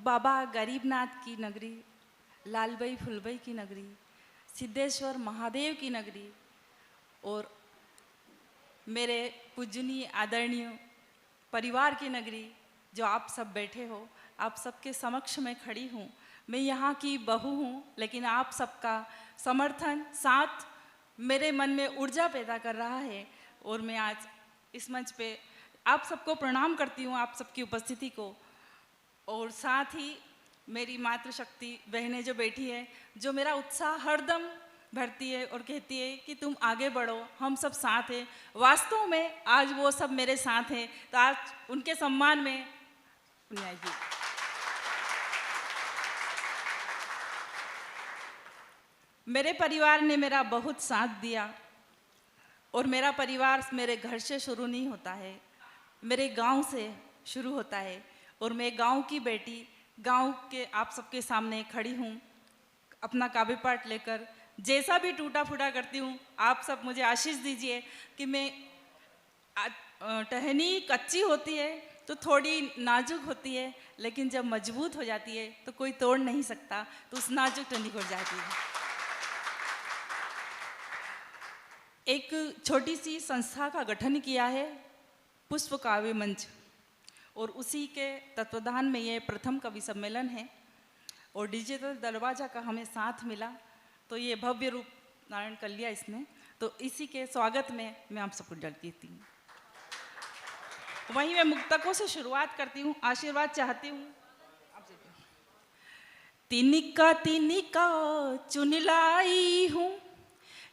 बाबा गरीबनाथ की नगरी, लालबाई फुलबाई की नगरी, सिद्धेश्वर महादेव की नगरी और मेरे पूजनीय आदरणीय परिवार की नगरी जो आप सब बैठे हो, आप सबके समक्ष मैं खड़ी हूँ। मैं यहाँ की बहू हूँ, लेकिन आप सबका समर्थन साथ मेरे मन में ऊर्जा पैदा कर रहा है और मैं आज इस मंच पे आप सबको प्रणाम करती हूँ, आप सबकी उपस्थिति को। और साथ ही मेरी मातृशक्ति बहनें जो बैठी है, जो मेरा उत्साह हरदम भरती है और कहती है कि तुम आगे बढ़ो, हम सब साथ हैं। वास्तव में आज वो सब मेरे साथ हैं, तो आज उनके सम्मान में पुनिया जी। मेरे परिवार ने मेरा बहुत साथ दिया और मेरा परिवार मेरे घर से शुरू नहीं होता है, मेरे गांव से शुरू होता है। और मैं गांव की बेटी, गांव के आप सबके सामने खड़ी हूँ अपना काव्य पाठ लेकर। जैसा भी टूटा फूटा करती हूँ, आप सब मुझे आशीष दीजिए कि मैं टहनी कच्ची होती है तो थोड़ी नाजुक होती है, लेकिन जब मजबूत हो जाती है तो कोई तोड़ नहीं सकता, तो उस नाजुक टहनी हो जाती है। एक छोटी सी संस्था का गठन किया है, पुष्प काव्य मंच, और उसी के तत्वाधान में ये प्रथम कवि सम्मेलन है और डिजिटल दरवाजा का हमें साथ मिला, तो ये भव्य रूप धारण कर लिया इसने। तो इसी के स्वागत में मैं आप सबको डरती हूँ। वहीं मैं मुक्तकों से शुरुआत करती हूँ, आशीर्वाद चाहती हूँ। तिनिका तिनिका चुन लाई हूँ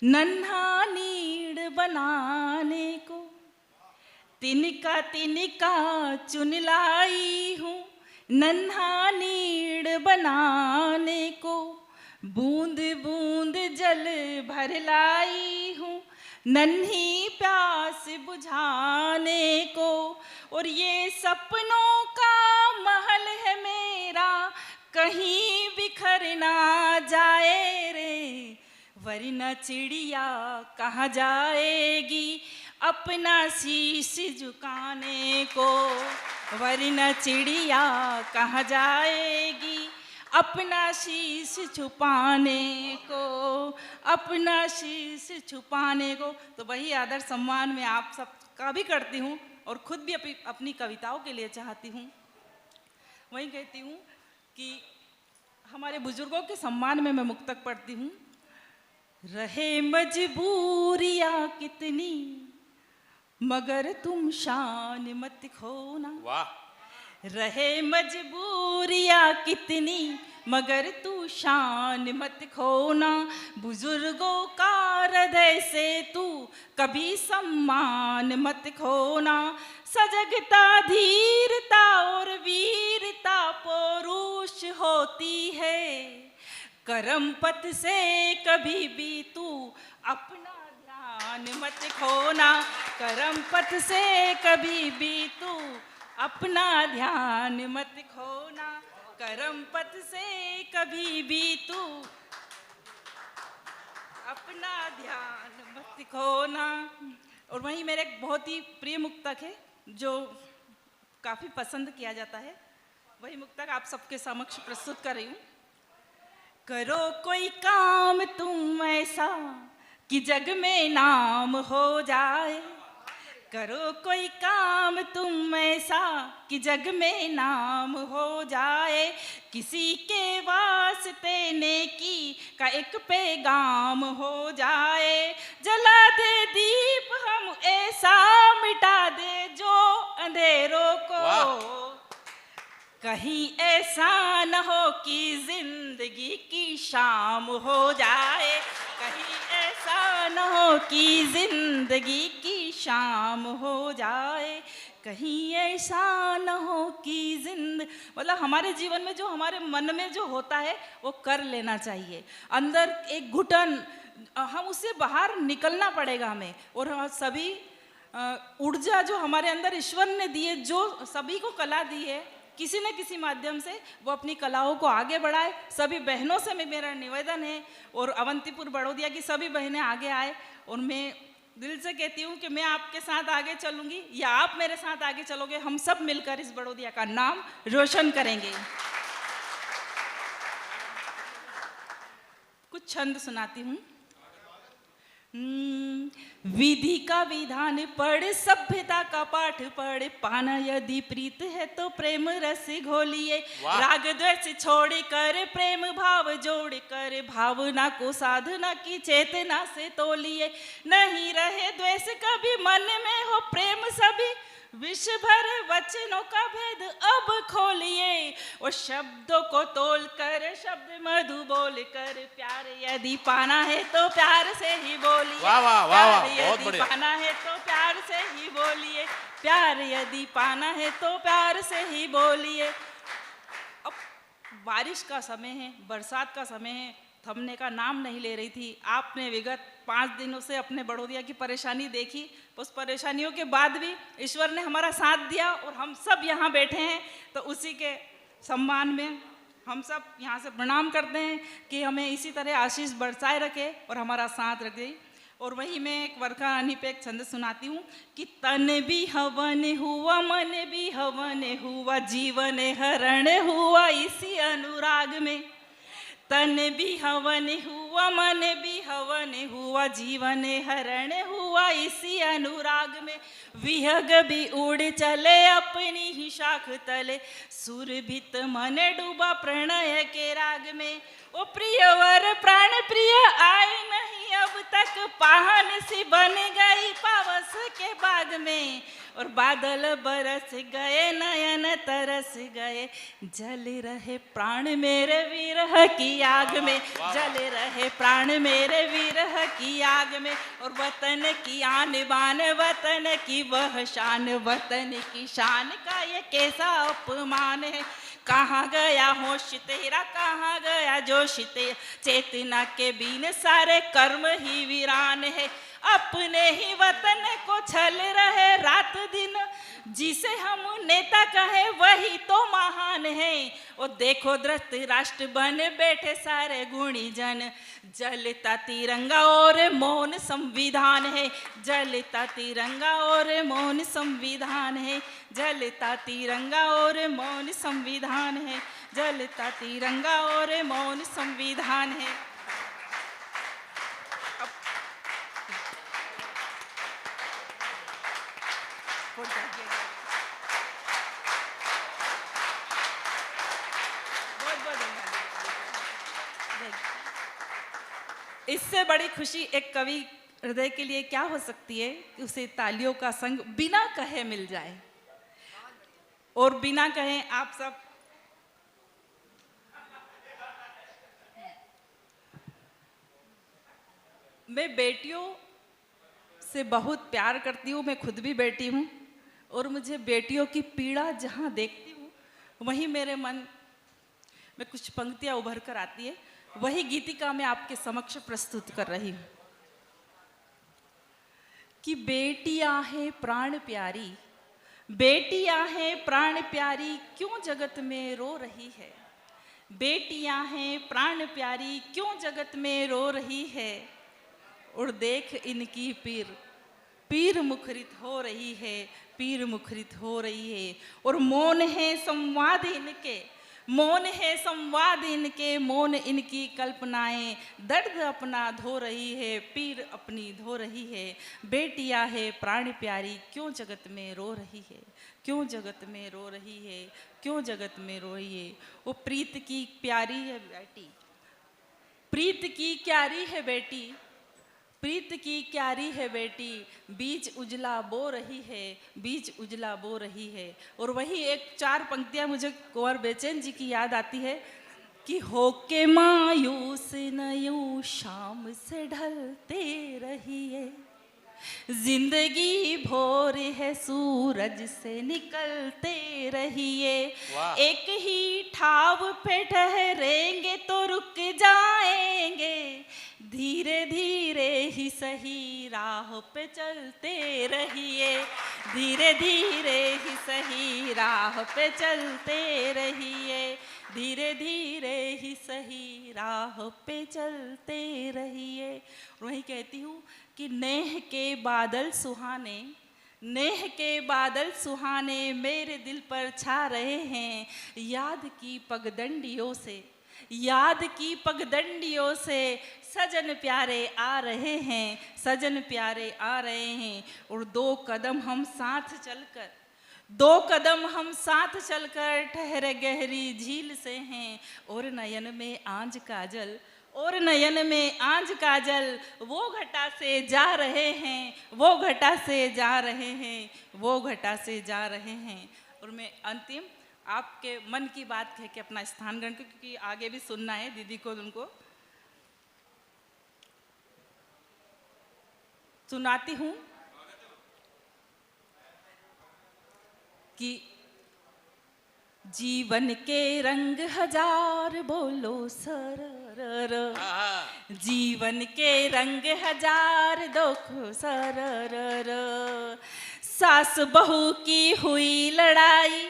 नन्हा नीड़ बनाने को, तिनका तिनका चुन लाई हूँ नन्हा नीड़ बनाने को, बूंद बूंद जल भर लाई हूँ नन्ही प्यास बुझाने को। और ये सपनों का महल है मेरा, कहीं बिखर ना जाए रे, वरना चिड़िया कहाँ जाएगी अपना शीश झुकाने को, वरना चिड़िया कहाँ जाएगी अपना शीश छुपाने को, अपना शीश छुपाने को। तो वही आदर सम्मान मैं आप सबका भी करती हूँ और खुद भी अपनी कविताओं के लिए चाहती हूँ। वही कहती हूँ कि हमारे बुजुर्गों के सम्मान में मैं मुक्तक पढ़ती हूँ। रहे मजबूरियाँ कितनी मगर तुम शान मत खोना, वाह। रहे मजबूरियाँ कितनी मगर तू शान मत खोना, बुजुर्गों का हृदय से तू कभी सम्मान मत खोना। सजगता धीरता और वीरता पौरुष होती है, करम पथ से कभी भी तू अपना ध्यान मत खोना, करम पथ से कभी भी तू अपना ध्यान मत खोना, करम पथ से कभी भी तू अपना ध्यान मत खोना। और वहीं मेरे एक बहुत ही प्रिय मुक्तक है जो काफ़ी पसंद किया जाता है, वही मुक्तक आप सबके समक्ष प्रस्तुत कर रही हूँ। करो कोई काम तुम ऐसा कि जग में नाम हो जाए, करो कोई काम तुम ऐसा कि जग में नाम हो जाए, किसी के वास्ते नेकी का एक पैगाम हो जाए, जला दे दीप हम ऐसा मिटा दे जो अंधेरों को, कहीं ऐसा न हो कि जिंदगी की शाम हो जाए, कहीं ऐसा न हो कि जिंदगी की शाम हो जाए, कहीं ऐसा न हो कि मतलब हमारे जीवन में जो हमारे मन में जो होता है वो कर लेना चाहिए। अंदर एक घुटन, हम उससे बाहर निकलना पड़ेगा हमें। और सभी ऊर्जा जो हमारे अंदर ईश्वर ने दी है, जो सभी को कला दी है, किसी न किसी माध्यम से वो अपनी कलाओं को आगे बढ़ाए। सभी बहनों से मेरा निवेदन है और अवंतीपुर बड़ौदिया की सभी बहनें आगे आए, और मैं दिल से कहती हूँ कि मैं आपके साथ आगे चलूँगी या आप मेरे साथ आगे चलोगे, हम सब मिलकर इस बड़ौदिया का नाम रोशन करेंगे। कुछ छंद सुनाती हूँ। विधि का विधान पढ़, सभ्यता का पाठ पढ़, पाना यदि प्रीत है तो प्रेम रस घोलिए। राग द्वेष छोड़ कर प्रेम भाव जोड़ कर, भावना को साधना की चेतना से तोलिए। नहीं रहे द्वेष कभी मन में, हो प्रेम सभी विष भर, वचनों का भेद अब खोलिए। और शब्दों को तोल कर, शब्द मधु बोल कर, प्यार यदि पाना है तो प्यार से ही बोलिए। प्यार यदि पाना है तो प्यार से ही बोलिए। प्यार यदि पाना है तो प्यार से ही बोलिए। अब बारिश का समय है, बरसात का समय है, थमने का नाम नहीं ले रही थी। आपने विगत 5 दिनों से अपने बड़ौदिया की परेशानी देखी। उस परेशानियों के बाद भी ईश्वर ने हमारा साथ दिया और हम सब यहाँ बैठे हैं। तो उसी के सम्मान में हम सब यहाँ से प्रणाम करते हैं कि हमें इसी तरह आशीष बरसाए रखे और हमारा साथ रखे। और वही मैं एक वर्षा रानी पे एक छंद सुनाती हूँ कि तन भी हवन हुआ, मन भी हवन हुआ, जीवन हरण हुआ इसी अनुराग में। तन भी हवन हुआ, मन भी हवन हुआ, जीवन हरण हुआ इसी अनुराग में। विहग भी उड़ चले अपनी ही शाख तले, सुरभित मन डूबा प्रणय के राग में। ओ प्रियवर प्राण प्रिय आए नहीं अब तक, पाहन सी बन गई पावस के बाग में। और बादल बरस गए, नयन तरस गए, जल रहे प्राण मेरे विरह की आग में। जल रहे प्राण मेरे विरह की आग में। और वतन की आन बान, वतन की वह शान, वतन की शान का ये कैसा अपमान है। कहाँ गया होश तेरा, कहाँ गया जोश तेरा, चेतना के बीन सारे कर्म ही वीरान है। अपने ही वतन को छल रहे रात दिन, जिसे हम नेता कहे वही तो महान है। और देखो धृत राष्ट्र बन बैठे सारे गुणी जन, जलता तिरंगा और मौन संविधान है। जलता तिरंगा और मौन संविधान है। जलता तिरंगा और मौन संविधान है। जलता तिरंगा और मौन संविधान है। इससे बड़ी खुशी एक कवि हृदय के लिए क्या हो सकती है कि उसे तालियों का संग बिना कहे मिल जाए। और बिना कहे आप सब मैं बेटियों से बहुत प्यार करती हूँ। मैं खुद भी बेटी हूँ और मुझे बेटियों की पीड़ा जहाँ देखती हूँ वहीं मेरे मन में कुछ पंक्तियाँ उभर कर आती है। वही गीतिका मैं आपके समक्ष प्रस्तुत कर रही हूँ कि बेटियां हैं प्राण प्यारी, बेटियां हैं प्राण प्यारी, क्यों जगत में रो रही है। बेटियां हैं प्राण प्यारी, क्यों जगत में रो रही है। और देख इनकी पीर, पीर मुखरित हो रही है, पीर मुखरित हो रही है। और मौन है संवाद इनके, मौन है संवाद इनके, मौन इनकी कल्पनाएं, दर्द अपना धो रही है, पीर अपनी धो रही है। बेटियां है प्राण प्यारी, क्यों जगत में रो रही है, क्यों जगत में रो रही है, क्यों जगत में रो रही है। वो प्रीत की प्यारी है बेटी, प्रीत की क्यारी है बेटी, प्रीत की क्यारी है बेटी, बीच उजला बो रही है, बीच उजला बो रही है। और वही एक 4 पंक्तियां मुझे कुंवर बेचैन जी की याद आती है कि होके मायूस न यूं शाम से ढलते रही है, जिंदगी भोर है सूरज से निकलते रहिए। एक ही ठाव पे ठहरेंगे तो रुक जाएंगे, धीरे धीरे ही सही राह पे चलते रहिए, धीरे धीरे ही सही राह पे चलते रहिए, धीरे धीरे ही सही राह पे चलते रहिए। वही कहती हूँ कि नेह के बादल सुहाने, नेह के बादल सुहाने मेरे दिल पर छा रहे हैं। याद की पगडंडियों से, याद की पगडंडियों से सजन प्यारे आ रहे हैं, सजन प्यारे आ रहे हैं। और दो कदम हम साथ चलकर ठहरे गहरी झील से हैं। और नयन में आंज काजल, और नयन में आंज काजल, वो घटा से जा रहे हैं, वो घटा से जा रहे हैं, वो घटा से जा रहे हैं। और मैं अंतिम आपके मन की बात कह के अपना स्थान ग्रहण, क्योंकि आगे भी सुनना है दीदी को, उनको सुनाती हूँ कि जीवन के रंग हजार बोलो सरर, जीवन के रंग हजार देखो सरर। सास बहू की हुई लड़ाई,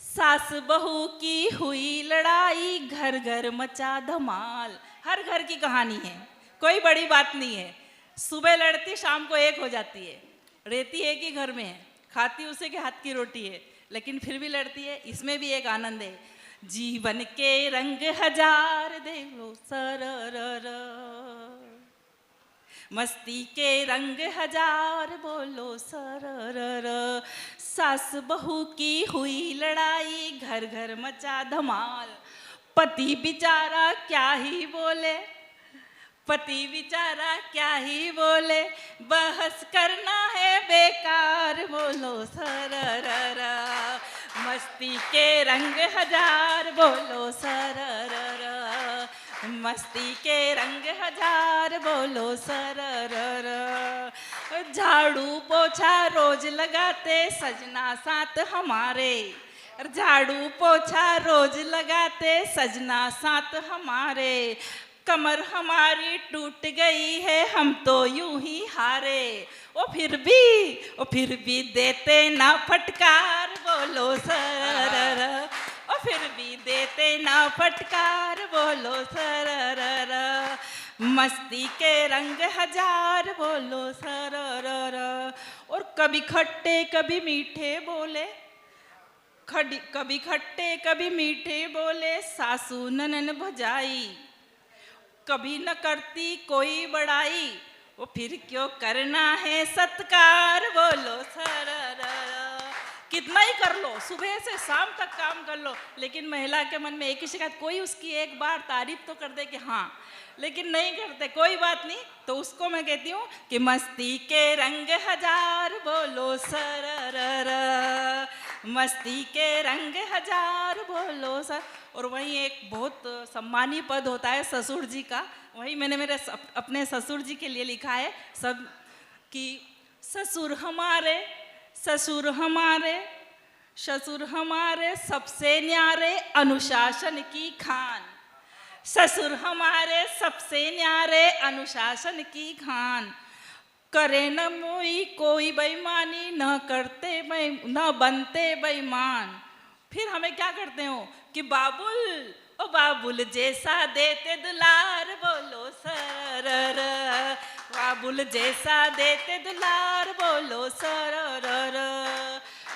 सास बहू की हुई लड़ाई, घर घर मचा धमाल। हर घर की कहानी है, कोई बड़ी बात नहीं है। सुबह लड़ती शाम को एक हो जाती है, रहती एक ही घर में है, खाती उसे के हाथ की रोटी है, लेकिन फिर भी लड़ती है। इसमें भी एक आनंद है। जीवन के रंग हजार देखो सरर, मस्ती के रंग हजार बोलो सरर। सास बहू की हुई लड़ाई, घर घर मचा धमाल। पति बेचारा क्या ही बोले, पति बेचारा क्या ही बोले, बहस करना है बेकार बोलो सरर। मस्ती के रंग हजार बोलो सरर, मस्ती के रंग हजार बोलो सरर। झाड़ू पोछा रोज लगाते सजना साथ हमारे, झाड़ू पोछा रोज लगाते सजना साथ हमारे। कमर हमारी टूट गई है हम तो यूं ही हारे, ओ फिर भी देते ना फटकार बोलो सरर, ओ फिर भी देते ना फटकार बोलो सरर। मस्ती के रंग हजार बोलो सरर। और कभी खट्टे कभी मीठे बोले, कभी खट्टे कभी मीठे बोले, सासू ननन भजाई। कभी न करती कोई बड़ाई, वो फिर क्यों करना है सत्कार बोलो सरर। कितना ही कर लो, सुबह से शाम तक काम कर लो, लेकिन महिला के मन में एक ही शिकायत, कोई उसकी एक बार तारीफ तो कर दे कि हाँ, लेकिन नहीं करते। कोई बात नहीं, तो उसको मैं कहती हूँ कि मस्ती के रंग हजार बोलो सरर, मस्ती के रंग हजार बोलो सर। और वहीं एक बहुत सम्मानी पद होता है ससुर जी का, वही मैंने मेरे अपने ससुर जी के लिए लिखा है सब कि ससुर हमारे, ससुर हमारे, ससुर हमारे सबसे न्यारे अनुशासन की खान। ससुर हमारे सबसे न्यारे अनुशासन की खान। करे न मोई कोई बेईमानी, न बनते बेईमान। फिर हमें क्या करते हो कि बाबुल, ओ बाबुल जैसा देते दुलार बोलो सरर, बाबुल जैसा देते दुलार बोलो सरर।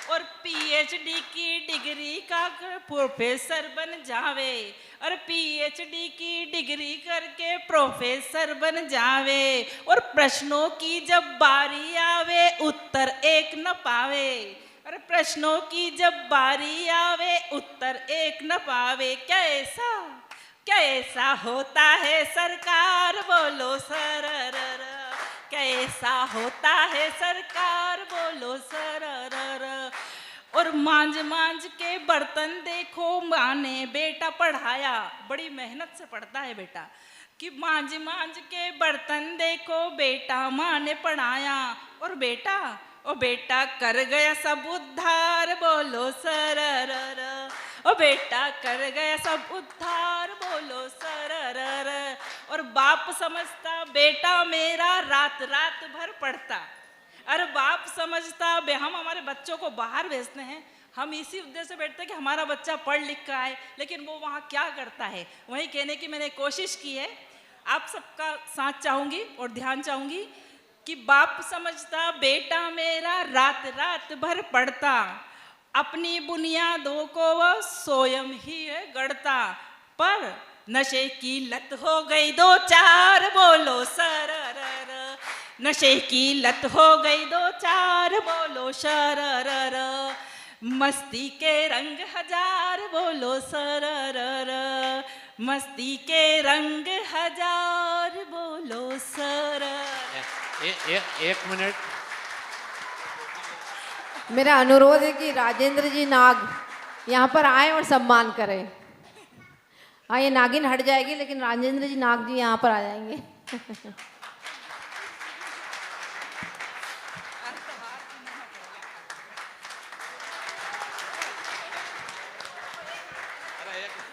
और पीएचडी की डिग्री का प्रोफेसर बन जावे, और पीएचडी की डिग्री करके प्रोफेसर बन जावे। और प्रश्नों की जब बारी आवे उत्तर एक न पावे, और प्रश्नों की जब बारी आवे उत्तर एक न पावे। क्या ऐसा होता है सरकार बोलो सरर, क्या ऐसा होता है सरकार बोलो सरर। और मांझ मांझ के बर्तन देखो माँ ने बेटा पढ़ाया, बड़ी मेहनत से पढ़ता है बेटा, कि मांझ मांझ के बर्तन देखो बेटा माँ ने पढ़ाया। और बेटा कर गया सब उद्धार बोलो सरर, ओ बेटा कर गया सब उद्धार बोलो सरर। और बाप समझता बेटा मेरा रात रात भर पढ़ता, अरे बाप समझता हम हमारे बच्चों को बाहर भेजते हैं, हम इसी उद्देश्य से बैठते हैं कि हमारा बच्चा पढ़ लिख कर आए, लेकिन वो वहाँ क्या करता है। वही कहने की मैंने कोशिश की है, आप सबका साथ चाहूँगी और ध्यान चाहूँगी कि बाप समझता बेटा मेरा रात रात भर पढ़ता, अपनी बुनियादों को वह स्वयं ही गढ़ता। पर नशे की लत हो गई दो चार, बोलो सररर। नशे की लत हो गई दो चार, बोलो शररर। मस्ती के रंग हजार, बोलो सररर। मस्ती के रंग हजार, बोलो सररर। एक मिनट, मेरा अनुरोध है कि राजेंद्र जी नाग यहाँ पर आए और सम्मान करें। हाँ, ये नागिन हट जाएगी लेकिन राजेंद्र जी नाग जी यहाँ पर आ जाएंगे।